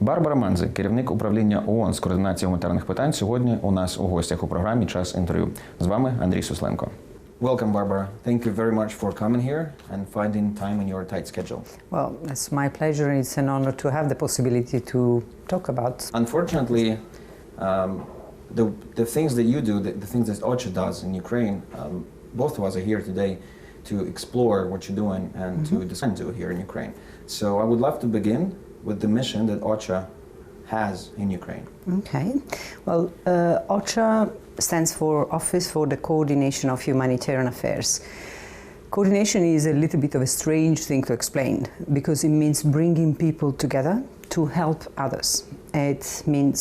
Барбара Манзи, керівник управління ООН з координації гуманітарних питань, сьогодні у нас у гостях у програмі «Час інтерв'ю». З вами Андрій Suslenko. Welcome, Barbara. Thank you very much for coming here and finding time in your tight schedule. Well, it's my pleasure. It's an honor to have the possibility to talk about. Unfortunately, the things that you do, the things that OCHA does in Ukraine, both of us are here today to explore what you're doing and to discuss here in Ukraine. So I would love to begin with the mission that OCHA has in Ukraine. Okay. Well, OCHA stands for Office for the Coordination of Humanitarian Affairs. Coordination is a little bit of a strange thing to explain because it means bringing people together to help others. It means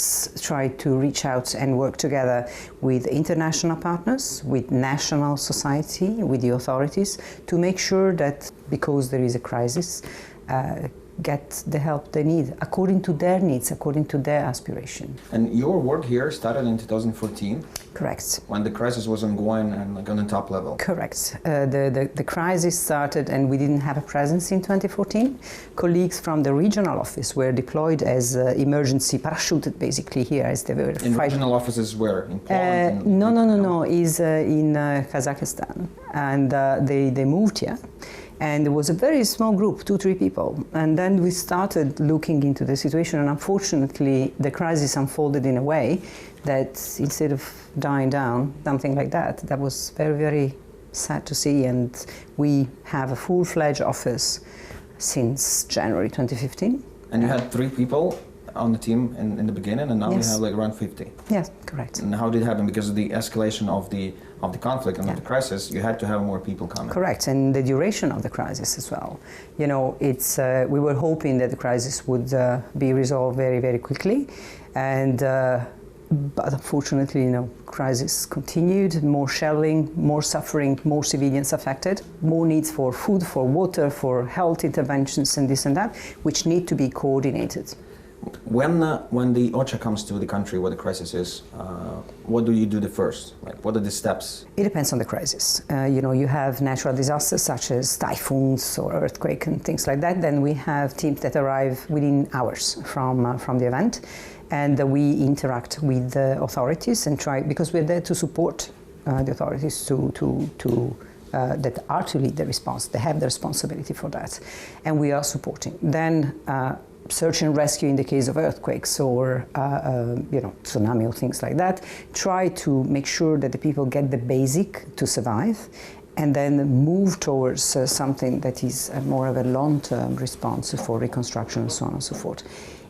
try to reach out and work together with international partners, with national society, with the authorities to make sure that because there is a crisis, get the help they need according to their needs, according to their aspiration. And your work here started in 2014? Correct. When the crisis was ongoing and like on the top level? Correct. The crisis started and we didn't have a presence in 2014. Colleagues from the regional office were deployed as emergency parachuted basically here as they were in regional offices where? In Poland? No. Is in Kazakhstan. And they moved here. And there was a very small group, 2-3 people. And then we started looking into the situation, and unfortunately the crisis unfolded in a way that instead of dying down, something like that, that was very, very sad to see. And we have a full-fledged office since January 2015. And you had 3 people on the team in the beginning, and now Yes. you have like around 50. Yes, correct. And how did it happen? Because of the escalation of the conflict and of the crisis, you had to have more people coming. Correct, and the duration of the crisis as well. You know, it's we were hoping that the crisis would be resolved very, very quickly, and but unfortunately, you know, crisis continued. More shelling, more suffering, more civilians affected, more needs for food, for water, for health interventions, and this and that, which need to be coordinated. When the OCHA comes to the country where the crisis is, what do you do the first? Like, what are the steps? It depends on the crisis. You know, you have natural disasters such as typhoons or earthquake and things like that. Then we have teams that arrive within hours from the event, and we interact with the authorities and try, because we're there to support the authorities that are to lead the response. They have the responsibility for that, and we are supporting. Then. Search and rescue in the case of earthquakes or tsunami or things like that. Try to make sure that the people get the basic to survive, and then move towards something that is more of a long-term response for reconstruction and so on and so forth.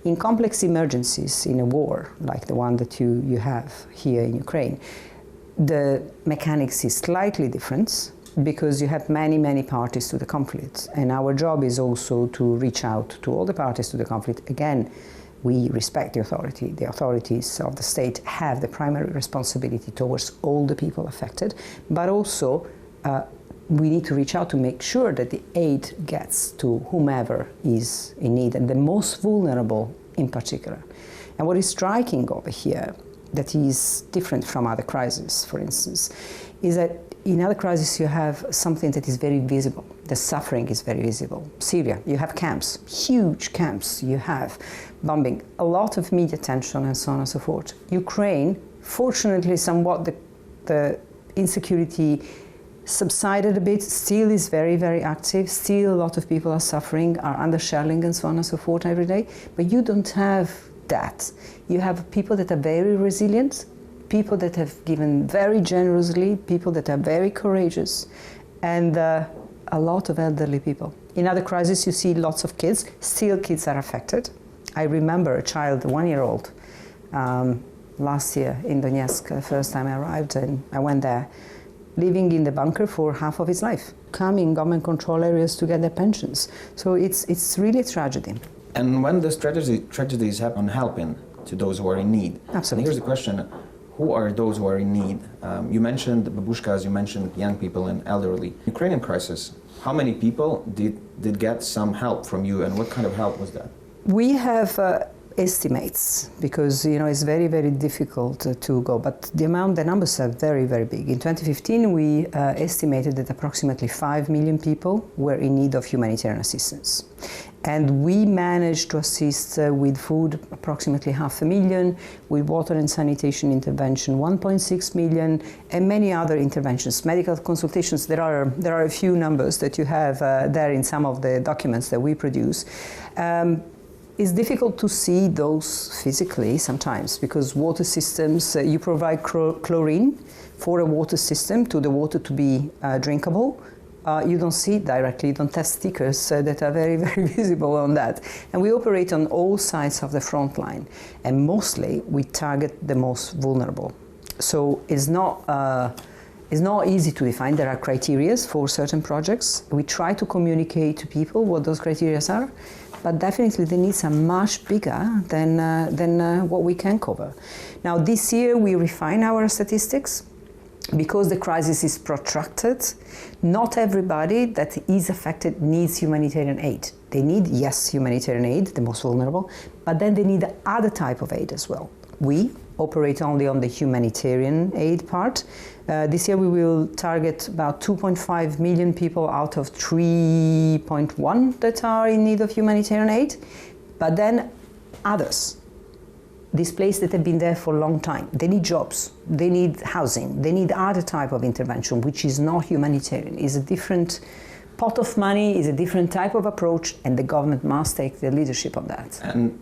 In complex emergencies in a war like the one that you have here in Ukraine, the mechanics is slightly different, because you have many parties to the conflict, and our job is also to reach out to all the parties to the conflict. Again, we respect the authority. The authorities of the state have the primary responsibility towards all the people affected, but also we need to reach out to make sure that the aid gets to whomever is in need, and the most vulnerable in particular. And what is striking over here that is different from other crises, for instance, is that in other crises you have something that is very visible. The suffering is very visible. Syria, you have camps, huge camps. You have bombing, a lot of media attention and so on and so forth. Ukraine, fortunately, somewhat the insecurity subsided a bit, still is very, very active. Still a lot of people are suffering, are under shelling and so on and so forth every day. But you don't have that. You have people that are very resilient, people that have given very generously, people that are very courageous, and a lot of elderly people. In other crises, you see lots of kids. Still, kids are affected. I remember a child, 1-year-old, last year in Donetsk, the first time I arrived, and I went there, living in the bunker for half of his life, coming in government control areas to get their pensions. So it's really a tragedy. And when this tragedies happen, helping to those who are in need. Absolutely. And here's the question. Who are those who are in need? You mentioned babushkas, you mentioned young people and elderly. Ukrainian crisis, how many people did get some help from you, and what kind of help was that? We have estimates, because it's very, very difficult to go, but the numbers are very, very big. In 2015 we estimated that approximately 5 million people were in need of humanitarian assistance. And we managed to assist with food approximately 500,000, with water and sanitation intervention 1.6 million, and many other interventions, medical consultations. There are a few numbers that you have there in some of the documents that we produce. It's difficult to see those physically sometimes because water systems, you provide chlorine for a water system to the water to be drinkable. You don't see it directly, you don't test stickers that are very, very visible on that. And we operate on all sides of the front line, and mostly we target the most vulnerable. So it's not easy to define. There are criteria for certain projects. We try to communicate to people what those criteria are, but definitely the needs are much bigger than what we can cover. Now this year we refine our statistics. Because the crisis is protracted, not everybody that is affected needs humanitarian aid. They need, yes, humanitarian aid, the most vulnerable, but then they need other type of aid as well. We operate only on the humanitarian aid part. This year we will target about 2.5 million people out of 3.1 that are in need of humanitarian aid, but then others. Displaced that have been there for a long time. They need jobs, they need housing, they need other type of intervention, which is not humanitarian. It's a different pot of money, is a different type of approach, and the government must take the leadership on that. And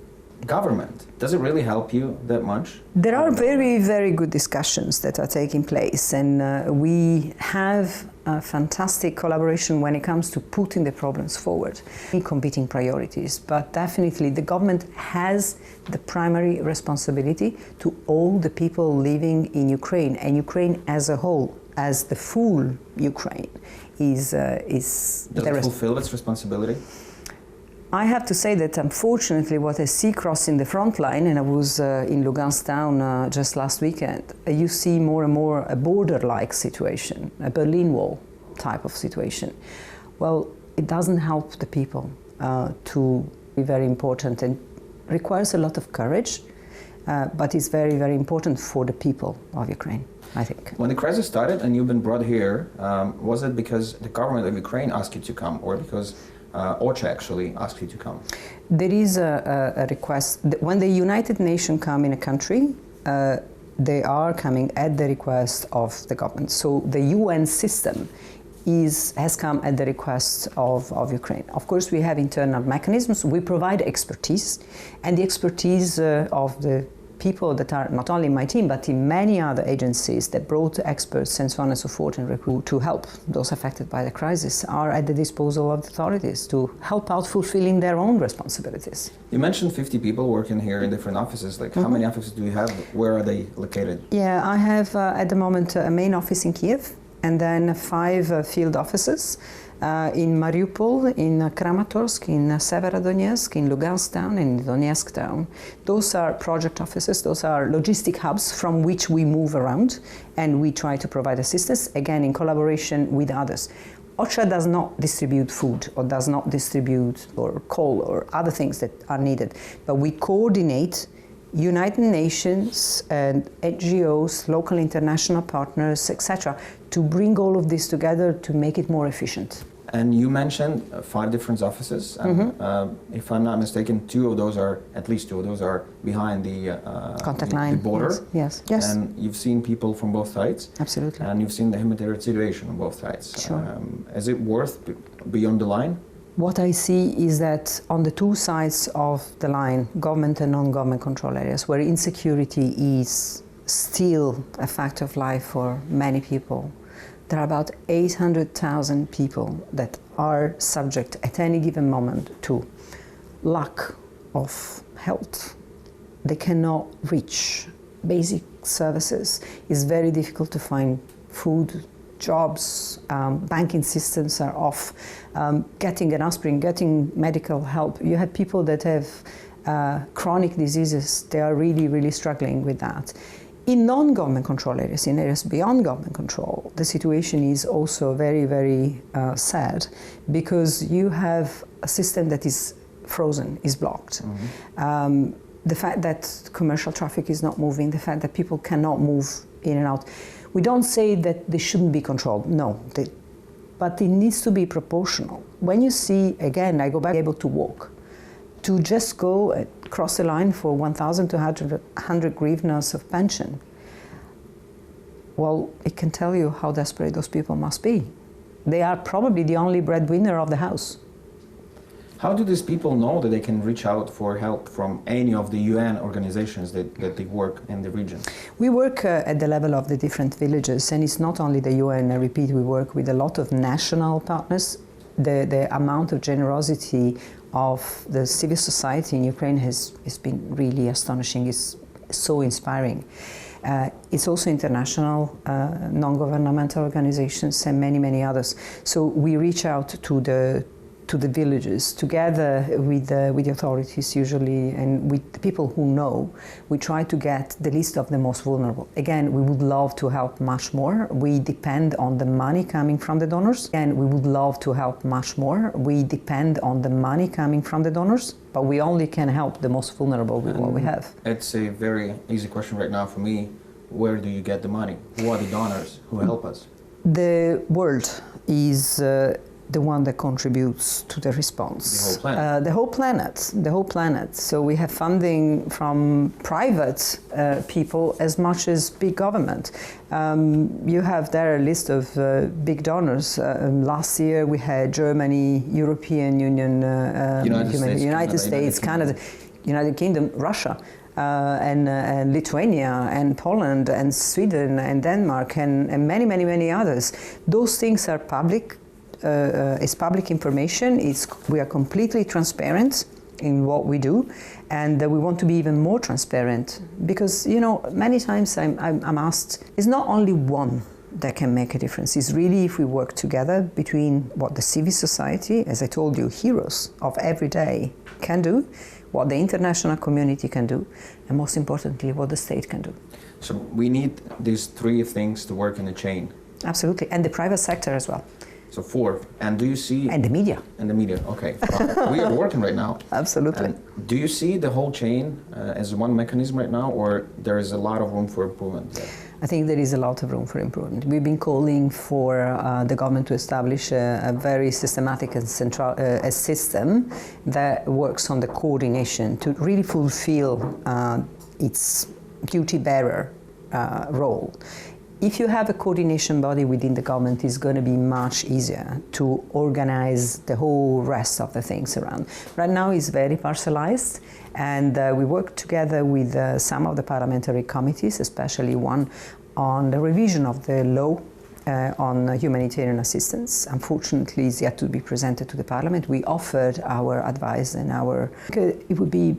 government, does it really help you that much? There are very, very good discussions that are taking place, and we have a fantastic collaboration when it comes to putting the problems forward. Competing priorities, but definitely the government has the primary responsibility to all the people living in Ukraine, and Ukraine as a whole, as the full Ukraine, is Does it fulfill its responsibility? I have to say that unfortunately what I see crossing the front line, and I was in Lugansk town just last weekend, you see more and more a border-like situation, a Berlin Wall type of situation. Well, it doesn't help the people to be very important, and requires a lot of courage, but it's very, very important for the people of Ukraine, I think. When the crisis started and you've been brought here, was it because the government of Ukraine asked you to come, or because OCHA actually asked you to come? There is a request. When the United Nations come in a country, they are coming at the request of the government. So the UN system has come at the request of Ukraine. Of course, we have internal mechanisms. We provide expertise, and the expertise of the people that are not only in my team, but in many other agencies that brought experts and so on and so forth and recruit to help those affected by the crisis are at the disposal of the authorities to help out fulfilling their own responsibilities. You mentioned 50 people working here in different offices. Like, how many offices do you have? Where are they located? Yeah, I have at the moment a main office in Kiev, and then 5 field offices in Mariupol, in Kramatorsk, in Severodonetsk, in Lugansk town, and in Donetsk town. Those are project offices, those are logistic hubs from which we move around, and we try to provide assistance, again in collaboration with others. OCHA does not distribute food, or does not distribute or coal or other things that are needed, but we coordinate United Nations and NGOs, local international partners, etc., to bring all of this together to make it more efficient. And you mentioned 5 different offices, and if I'm not mistaken, at least two of those are behind the contact line, the border. Yes. And you've seen people from both sides. Absolutely. And you've seen the humanitarian situation on both sides. Sure. Is it worth beyond the line? What I see is that on the 2 sides of the line, government and non-government control areas, where insecurity is still a fact of life for many people, there are about 800,000 people that are subject at any given moment to lack of health. They cannot reach basic services. It's very difficult to find food, jobs, banking systems are off, getting an aspirin, getting medical help. You have people that have chronic diseases, they are really, really struggling with that. In non-government control areas, in areas beyond government control, the situation is also very, very sad, because you have a system that is frozen, is blocked. The fact that commercial traffic is not moving, the fact that people cannot move in and out. We don't say that they shouldn't be controlled, no, but it needs to be proportional when you see, again, I go back, able to walk, to just go cross the line for 1,200 hryvnias of pension, well, it can tell you how desperate those people must be. They are probably the only breadwinner of the house. How do these people know that they can reach out for help from any of the UN organizations that they work in the region? We work at the level of the different villages, and it's not only the UN. I repeat, we work with a lot of national partners. The amount of generosity of the civil society in Ukraine has been really astonishing. It's so inspiring. It's also international, non-governmental organizations and many, many others. So we reach out to the villages together with the authorities usually, and with the people who know. We try to get the list of the most vulnerable. Again, we would love to help much more. We depend on the money coming from the donors. Again, we would love to help much more. We depend on the money coming from the donors, but we only can help the most vulnerable with what we have. It's a very easy question right now for me. Where do you get the money? Who are the donors who help us? The world is the one that contributes to the response. The whole planet? The whole planet. So we have funding from private people as much as big government. You have there a list of big donors. Last year we had Germany, European Union, United States, Canada, United Kingdom, Russia. And Lithuania and Poland and Sweden and Denmark and many, many, many others. Those things are public. It's public information. We are completely transparent in what we do, and we want to be even more transparent because, you know, many times I'm asked, it's not only one that can make a difference. It's really if we work together between what the civil society, as I told you, heroes of every day can do, what the international community can do, and most importantly, what the state can do. So we need these three things to work in a chain. Absolutely, and the private sector as well. So four. And do you see... And the media. And the media, okay. We are working right now. Absolutely. And do you see the whole chain as one mechanism right now, or there is a lot of room for improvement there? I think there is a lot of room for improvement. We've been calling for the government to establish a very systematic and central a system that works on the coordination to really fulfill its duty bearer role. If you have a coordination body within the government, it's going to be much easier to organize the whole rest of the things around. Right now it's very parcelized, and we work together with some of the parliamentary committees, especially one on the revision of the law on humanitarian assistance. Unfortunately, it's yet to be presented to the parliament. We offered our advice and it would be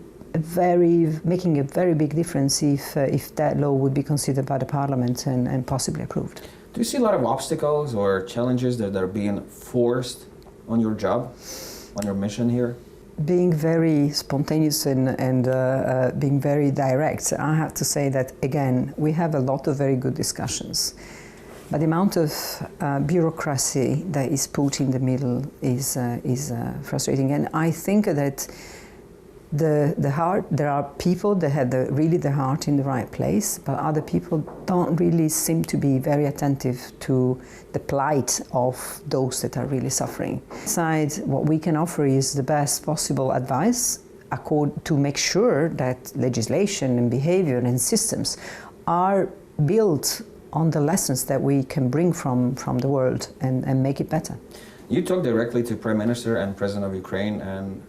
making a very big difference if that law would be considered by the parliament and possibly approved. Do you see a lot of obstacles or challenges that are being forced on your job, on your mission here? Being very spontaneous and being very direct, I have to say that, again, we have a lot of very good discussions. But the amount of bureaucracy that is put in the middle is frustrating. And I think that there are people that have really the heart in the right place, but other people don't really seem to be very attentive to the plight of those that are really suffering. Besides, what we can offer is the best possible advice to make sure that legislation and behavior and systems are built on the lessons that we can bring from the world and make it better. You talked directly to Prime Minister and President of Ukraine, and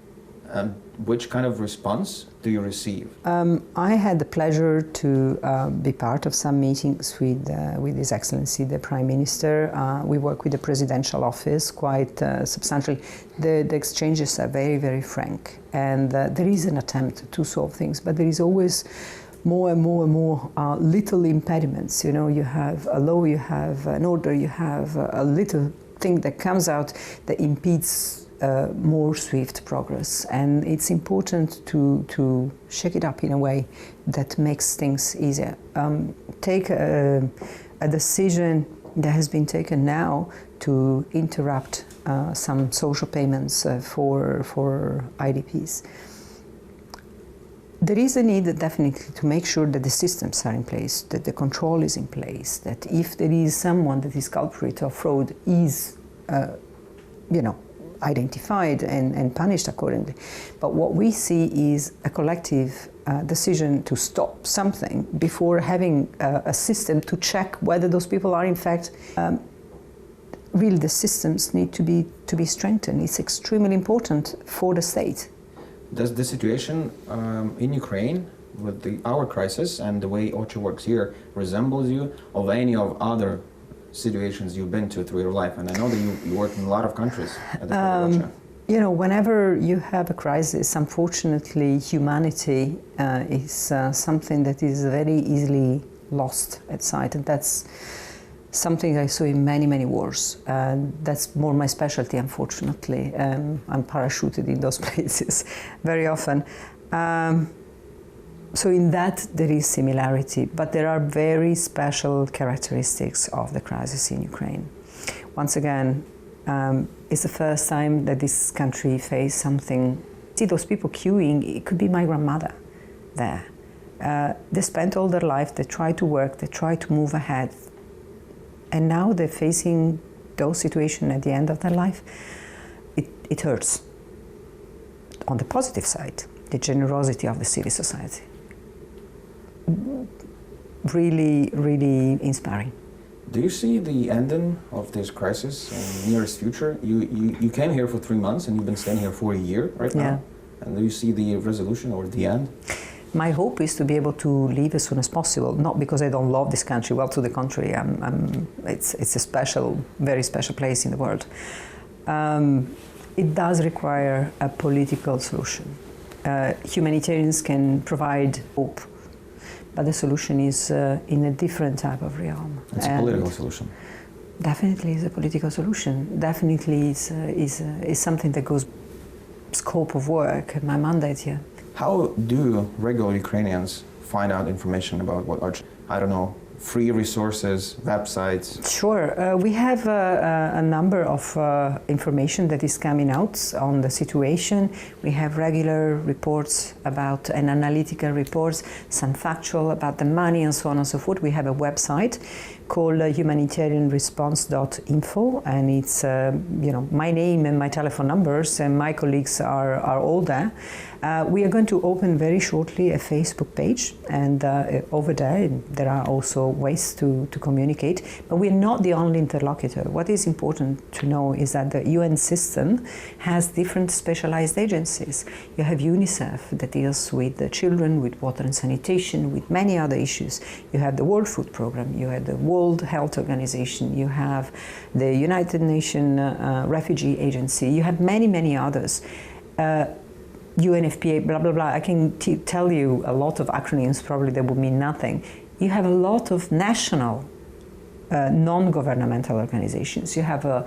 which kind of response do you receive? I had the pleasure to be part of some meetings with His Excellency, the Prime Minister. We work with the Presidential Office quite substantially. The exchanges are very, very frank, and there is an attempt to solve things, but there is always more and more and more little impediments. You know, you have a law, you have an order, you have a little thing that comes out that impedes more swift progress, and it's important to shake it up in a way that makes things easier. Take a decision that has been taken now to interrupt some social payments for IDPs. There is a need definitely to make sure that the systems are in place, that the control is in place, that if there is someone that is culprit of fraud is, identified and punished accordingly. But what we see is a collective decision to stop something before having a system to check whether those people are in fact really the systems need to be strengthened. It's extremely important for the state. Does the situation in Ukraine with our crisis and the way OCHA works here resembles you of any of other situations you've been to through your life? And I know that you work in a lot of countries at the OCHA. You know, whenever you have a crisis, unfortunately, humanity is something that is very easily lost at sight, and that's something I saw in many, many wars. That's more my specialty, unfortunately. I'm parachuted in those places very often. So in that there is similarity, but there are very special characteristics of the crisis in Ukraine. Once again, it's the first time that this country faced something. See those people queuing, it could be my grandmother there. They spent all their life, they tried to work, they tried to move ahead. And now they're facing those situations at the end of their life. It hurts. On the positive side, the generosity of the civil society. Really, really inspiring. Do you see the ending of this crisis in the nearest future? You came here for 3 months and you've been staying here for a year right now. Yeah. And do you see the resolution or the end? My hope is to be able to leave as soon as possible, not because I don't love this country, well, to the contrary, it's a special, very special place in the world. It does require a political solution. Humanitarians can provide hope, but the solution is in a different type of realm. It's a political solution. Definitely is a political solution. Definitely is something that goes scope of work and my mandate here. How do regular Ukrainians find out information about what OCHA? I don't know, free resources, websites? Sure. We have a number of information that is coming out on the situation. We have regular reports about and analytical reports, some factual about the money and so on and so forth. We have a website called humanitarianresponse.info, and it's my name and my telephone numbers, and my colleagues are all there. We are going to open very shortly a Facebook page, and over there are also ways to communicate, but we're not the only interlocutor. What is important to know is that the UN system has different specialized agencies. You have UNICEF that deals with the children, with water and sanitation, with many other issues. You have the World Food Programme, you have the World Health Organization, you have the United Nations Refugee Agency, you have many, many others. UNFPA, blah, blah, blah. I can tell you a lot of acronyms, probably that would mean nothing. You have a lot of national non-governmental organizations. You have a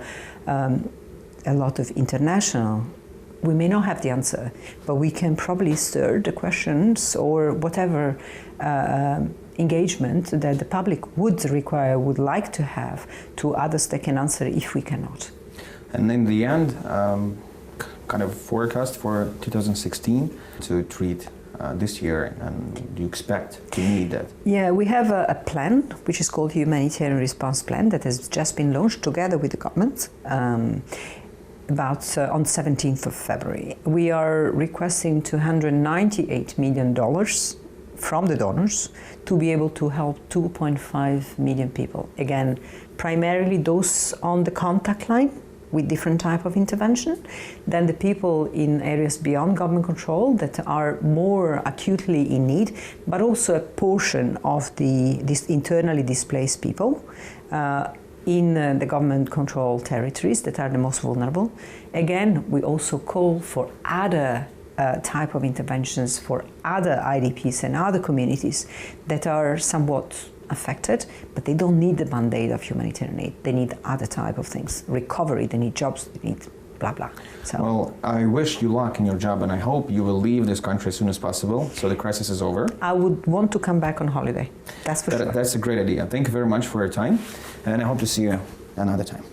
lot of international. We may not have the answer, but we can probably stir the questions or whatever engagement that the public would like to have to others that can answer if we cannot. And in the end, kind of forecast for 2016 to treat this year, and do you expect to need that? Yeah, we have a plan which is called Humanitarian Response Plan that has just been launched together with the government on 17th of February. We are requesting $298 million from the donors to be able to help 2.5 million people. Again, primarily those on the contact line with different type of intervention, then the people in areas beyond government control that are more acutely in need, but also a portion of these internally displaced people in the government control territories that are the most vulnerable. Again, we also call for other type of interventions for other IDPs and other communities that are somewhat affected, but they don't need the band-aid of humanitarian aid. They need other type of things. Recovery, they need jobs, they need blah, blah. So, well, I wish you luck in your job, and I hope you will leave this country as soon as possible, so the crisis is over. I would want to come back on holiday, that's for sure. That's a great idea. Thank you very much for your time, and I hope to see you another time.